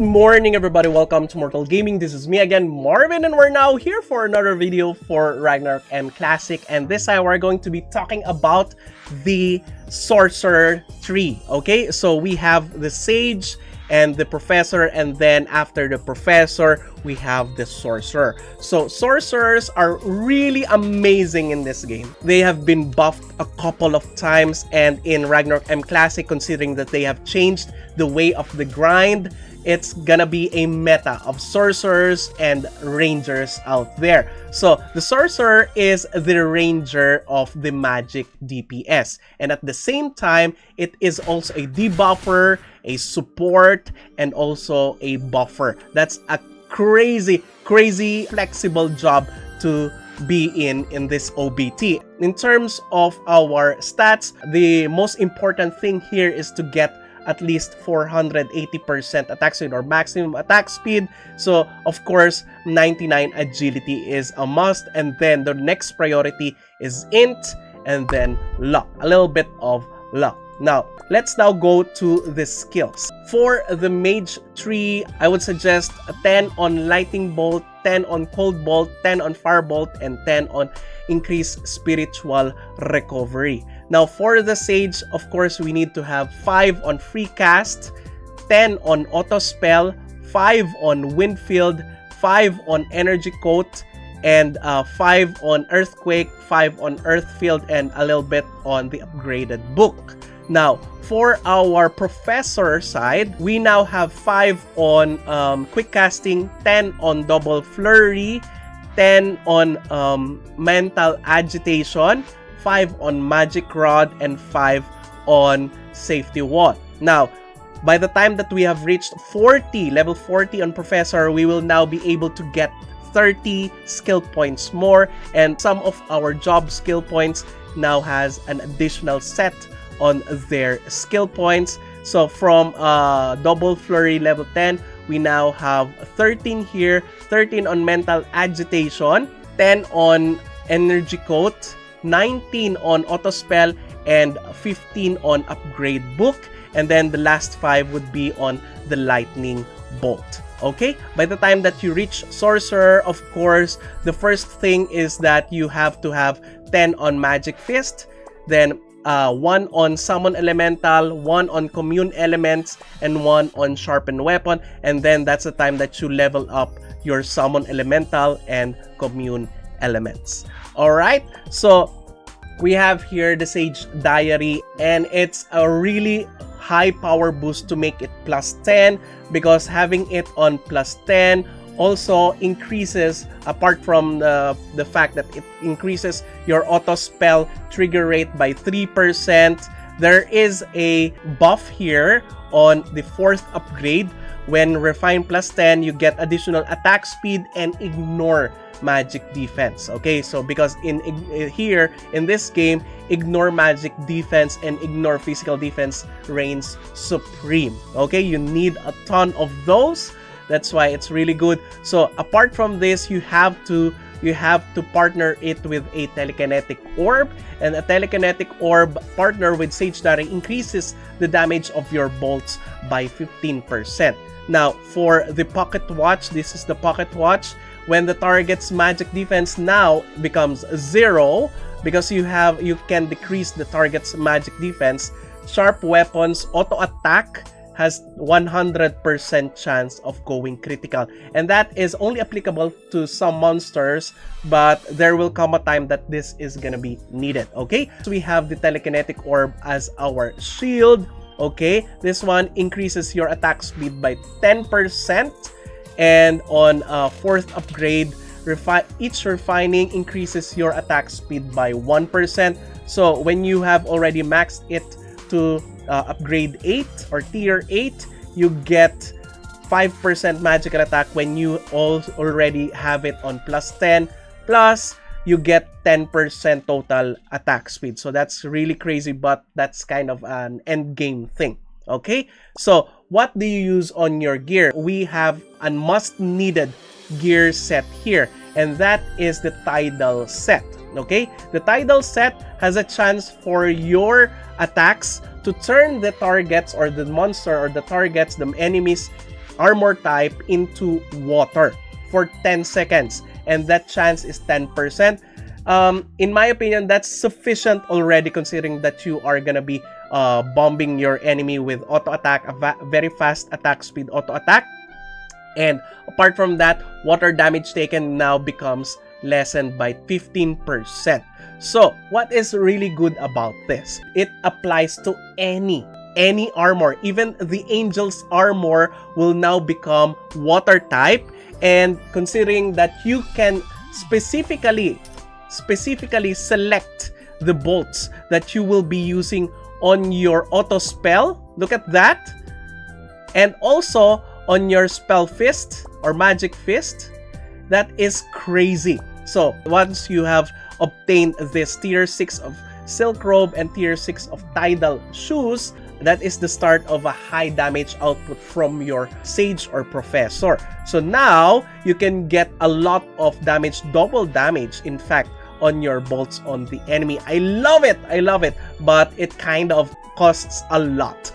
morning, everybody. Welcome to Mortal Gaming. This is me again, Marvin, and we're now here for another video for Ragnarok M Classic. And this time we're going to be talking about the Sorcerer tree. Okay, so we have the Sage and the Professor, and then after the Professor, we have the Sorcerer. So Sorcerers are really amazing in this game. They have been buffed a couple of times, and in Ragnarok M Classic, considering that they have changed the way of the grind, it's gonna be a meta of Sorcerers and Rangers out there. So the Sorcerer is the Ranger of the magic DPS, and at the same time, it is also a debuffer, a support, and also a buffer. That's a crazy flexible job to be in this OBT. In terms of our stats, the most important thing here is to get at least 480% attack speed or maximum attack speed. So of course 99 agility is a must, and then the next priority is int and then luck, a little bit of luck. Now let's now go to the skills. For the mage tree, I would suggest a 10 on lightning bolt, 10 on cold bolt, 10 on firebolt, and 10 on increased spiritual recovery. Now for the Sage, of course, we need to have 5 on free cast, 10 on auto spell, 5 on wind field, 5 on energy coat, and 5 on earthquake, 5 on earth field, and a little bit on the upgraded book. Now for our Professor side, we now have 5 on quick casting, 10 on double flurry, 10 on mental agitation, 5 on magic rod, and 5 on safety wall. Now by the time that we have reached level 40 on Professor, we will now be able to get 30 skill points more, and some of our job skill points now has an additional set on their skill points. So from double flurry level 10, we now have 13 here, 13 on mental agitation, 10 on energy coat, 19 on auto spell, and 15 on upgrade book, and then the last 5 would be on the lightning bolt. Okay, by the time that you reach Sorcerer, of course, the first thing is that you have to have 10 on magic fist, then 1 on summon elemental, 1 on commune elements, and 1 on sharpen weapon, and then that's the time that you level up your summon elemental and commune elements. Alright, so we have here the Sage Diary, and it's a really high power boost to make it +10, because having it on +10 also increases, apart from the fact that it increases your auto spell trigger rate by 3%, there is a buff here on the 4th upgrade. When refine +10, you get additional attack speed and ignore magic defense. Okay, so because here in this game, ignore magic defense and ignore physical defense reigns supreme. Okay, you need a ton of those. That's why it's really good. So apart from this, you have to partner it with a telekinetic orb, and a telekinetic orb partner with Sage Diary increases the damage of your bolts by 15%. Now for the pocket watch, this is the pocket watch. When the target's magic defense now becomes 0, because you can decrease the target's magic defense, sharp weapons auto attack has 100% chance of going critical, and that is only applicable to some monsters, but there will come a time that this is gonna be needed. Okay, so we have the telekinetic orb as our shield. Okay, this one increases your attack speed by 10%, and on 4th upgrade, each refining increases your attack speed by 1%. So when you have already maxed it to upgrade 8 or tier 8, you get 5% magical attack when you already have it on +10, plus you get 10% total attack speed. So that's really crazy, but that's kind of an end game thing. Okay, so what do you use on your gear? We have a must needed gear set here, and that is the Tidal set. Okay, the Tidal set has a chance for your attacks to turn the targets or the monster or the targets, the enemies, armor type into water for 10 seconds. And that chance is 10%. In my opinion, that's sufficient already, considering that you are gonna be bombing your enemy with auto attack, a very fast attack speed auto attack. And apart from that, water damage taken now becomes lessened by 15%. So what is really good about this? It applies to any armor. Even the angel's armor will now become water type. And considering that you can specifically select the bolts that you will be using on your auto spell, look at that, and also on your spell fist or magic fist, that is crazy. So once you have obtained this tier 6 of silk robe and tier 6 of tidal shoes, that is the start of a high damage output from your sage or professor. So now you can get a lot of damage, double damage in fact, on your bolts on the enemy. I love it, but it kind of costs a lot.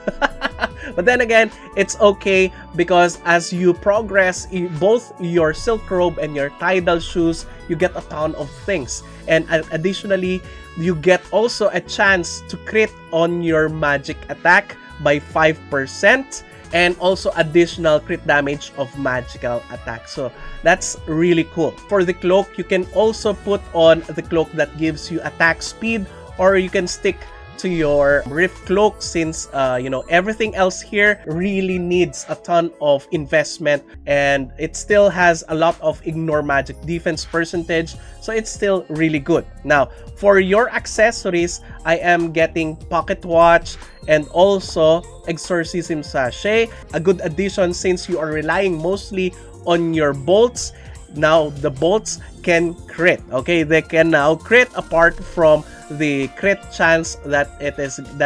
But then again, it's okay, because as you progress both your silk robe and your tidal shoes, you get a ton of things. And additionally, you get also a chance to crit on your magic attack by 5%, and also additional crit damage of magical attack. So that's really cool. For the cloak, you can also put on the cloak that gives you attack speed, or you can stick to your rift cloak, since everything else here really needs a ton of investment, and it still has a lot of ignore magic defense percentage, so it's still really good. Now for your accessories, I am getting pocket watch and also exorcism sachet, a good addition since you are relying mostly on your bolts. Now the bolts can crit, okay? They can now crit apart from the crit chance that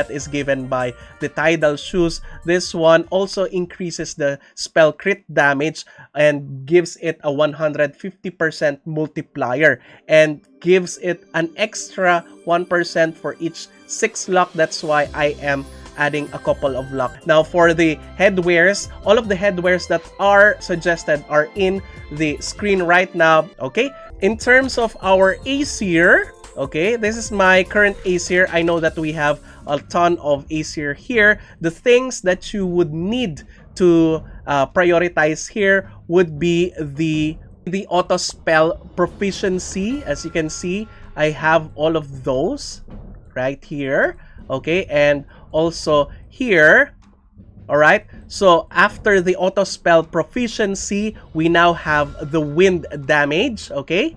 is given by the tidal shoes. This one also increases the spell crit damage and gives it a 150% multiplier, and gives it an extra 1% for each 6 luck. That's why I am adding a couple of luck. Now for the headwears, all of the headwears that are suggested are in the screen right now, okay? In terms of our Aesir, okay, this is my current Aesir. I know that we have a ton of Aesir here. The things that you would need to prioritize here would be the auto spell proficiency. As you can see, I have all of those right here, okay? And also here, all right? So after the auto spell proficiency, we now have the wind damage, okay?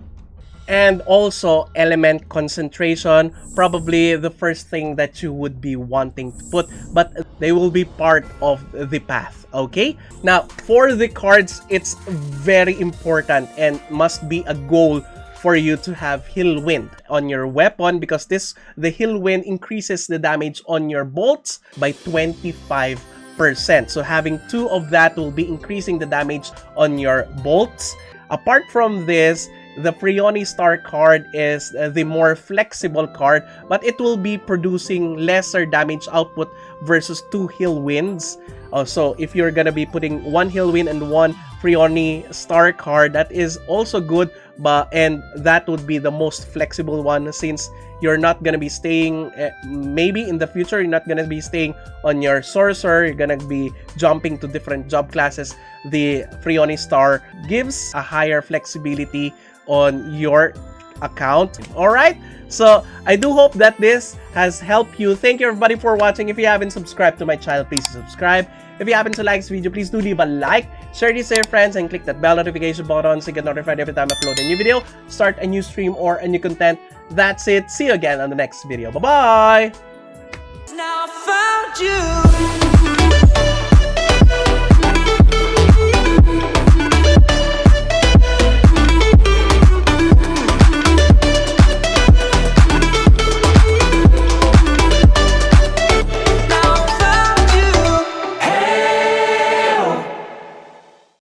And also element concentration, probably the first thing that you would be wanting to put, but they will be part of the path, okay? Now for the cards, it's very important and must be a goal for you to have heal wind on your weapon, because the heal wind increases the damage on your bolts by 25%. So having 2 of that will be increasing the damage on your bolts. Apart from this, the Freoni Star card is the more flexible card, but it will be producing lesser damage output versus 2 heal winds. So if you're gonna be putting 1 heal wind and 1 Freoni Star card, that is also good, and that would be the most flexible one, since you're not gonna be staying, maybe in the future you're not gonna be staying on your Sorcerer, you're gonna be jumping to different job classes. The Freoni Star gives a higher flexibility on your account. Alright, so I do hope that this has helped you. Thank you everybody for watching. If you haven't subscribed to my channel, please subscribe. If you happen to like this video, please do leave a like, share this with your friends, and click that bell notification button so you get notified every time I upload a new video, start a new stream, or a new content. That's it. See you again on the next video. Bye-bye! Now I found you.